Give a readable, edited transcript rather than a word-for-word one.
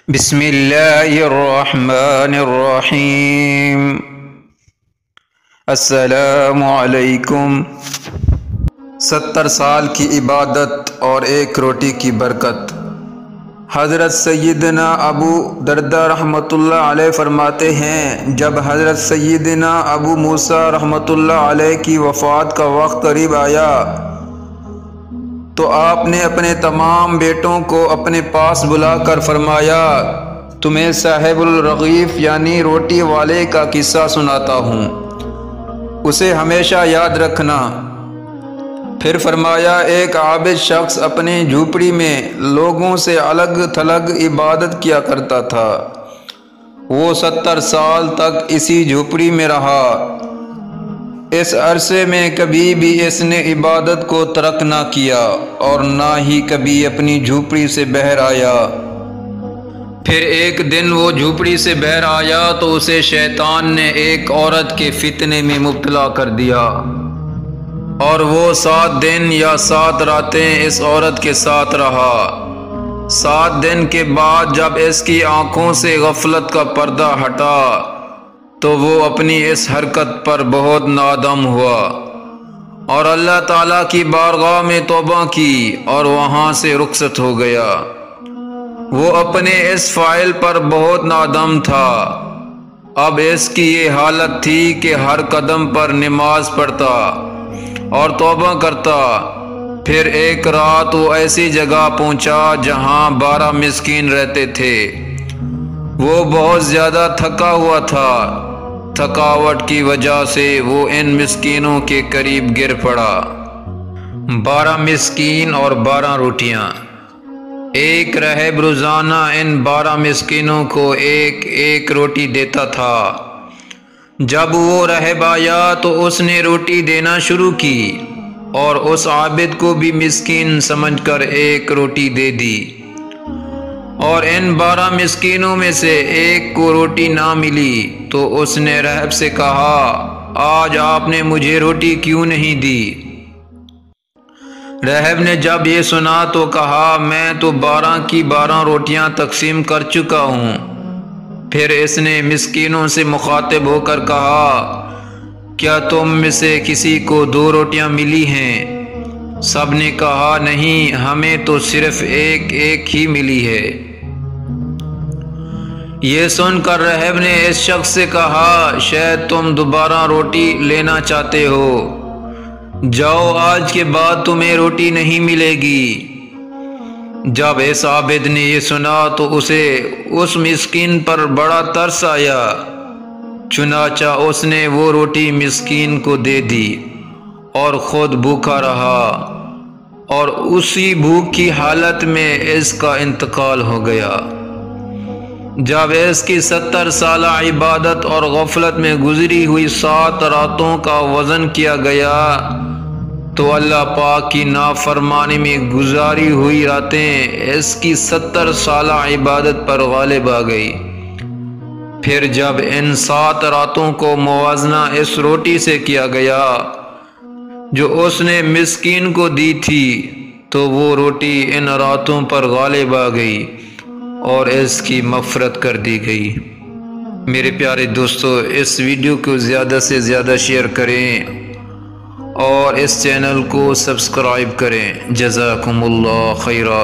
بسم اللہ الرحمن الرحیم۔ السلام علیکم۔ 70 سال کی عبادت اور ایک روٹی کی برکت۔ حضرت سیدنا ابو درداء رحمۃ اللہ علیہ فرماتے ہیں، جب حضرت سیدنا ابو موسیٰ رحمۃ اللہ علیہ کی وفات کا وقت قریب آیا تو آپ نے اپنے تمام بیٹوں کو اپنے پاس بلا کر فرمایا، تمہیں صاحب الرغیف یعنی روٹی والے کا قصہ سناتا ہوں، اسے ہمیشہ یاد رکھنا۔ پھر فرمایا، ایک عابد شخص اپنی جھوپڑی میں لوگوں سے الگ تھلگ عبادت کیا کرتا تھا۔ وہ 70 سال تک اسی جھوپڑی میں رہا۔ اس عرصے میں کبھی بھی اس نے عبادت کو ترک نہ کیا اور نہ ہی کبھی اپنی جھوپڑی سے باہر آیا۔ پھر ایک دن وہ جھوپڑی سے باہر آیا تو اسے شیطان نے ایک عورت کے فتنے میں مبتلا کر دیا، اور وہ 7 دن یا 7 راتیں اس عورت کے ساتھ رہا۔ 7 دن کے بعد جب اس کی آنکھوں سے غفلت کا پردہ ہٹا تو وہ اپنی اس حرکت پر بہت نادم ہوا اور اللہ تعالیٰ کی بارگاہ میں توبہ کی اور وہاں سے رخصت ہو گیا۔ وہ اپنے اس فعل پر بہت نادم تھا۔ اب اس کی یہ حالت تھی کہ ہر قدم پر نماز پڑھتا اور توبہ کرتا۔ پھر ایک رات وہ ایسی جگہ پہنچا جہاں 12 مسکین رہتے تھے۔ وہ بہت زیادہ تھکا ہوا تھا۔ تھکاوٹ کی وجہ سے وہ ان مسکینوں کے قریب گر پڑا۔ 12 مسکین اور 12 روٹیاں۔ ایک راہب روزانہ ان 12 مسکینوں کو ایک ایک روٹی دیتا تھا۔ جب وہ راہب آیا تو اس نے روٹی دینا شروع کی اور اس عابد کو بھی مسکین سمجھ کر ایک روٹی دے دی، اور ان 12 مسکینوں میں سے ایک کو روٹی نہ ملی تو اس نے راہب سے کہا، آج آپ نے مجھے روٹی کیوں نہیں دی؟ راہب نے جب یہ سنا تو کہا، میں تو 12 کی 12 روٹیاں تقسیم کر چکا ہوں۔ پھر اس نے مسکینوں سے مخاطب ہو کر کہا، کیا تم میں سے کسی کو 2 روٹیاں ملی ہیں؟ سب نے کہا، نہیں، ہمیں تو صرف ایک ایک ہی ملی ہے۔ یہ سن کر راہب نے اس شخص سے کہا، شاید تم دوبارہ روٹی لینا چاہتے ہو، جاؤ، آج کے بعد تمہیں روٹی نہیں ملے گی۔ جب اس عابد نے یہ سنا تو اسے اس مسکین پر بڑا ترس آیا، چنانچہ اس نے وہ روٹی مسکین کو دے دی اور خود بھوکا رہا، اور اسی بھوک کی حالت میں اس کا انتقال ہو گیا۔ جب اس کی 70 سالہ عبادت اور غفلت میں گزری ہوئی 7 راتوں کا وزن کیا گیا تو اللہ پاک کی نافرمانی میں گزاری ہوئی راتیں اس کی 70 سالہ عبادت پر غالب آ گئی۔ پھر جب ان 7 راتوں کو موازنہ اس روٹی سے کیا گیا جو اس نے مسکین کو دی تھی تو وہ روٹی ان راتوں پر غالب آ گئی اور اس کی مغفرت کر دی گئی۔ میرے پیارے دوستو، اس ویڈیو کو زیادہ سے زیادہ شیئر کریں اور اس چینل کو سبسکرائب کریں۔ جزاکم اللہ خیرا۔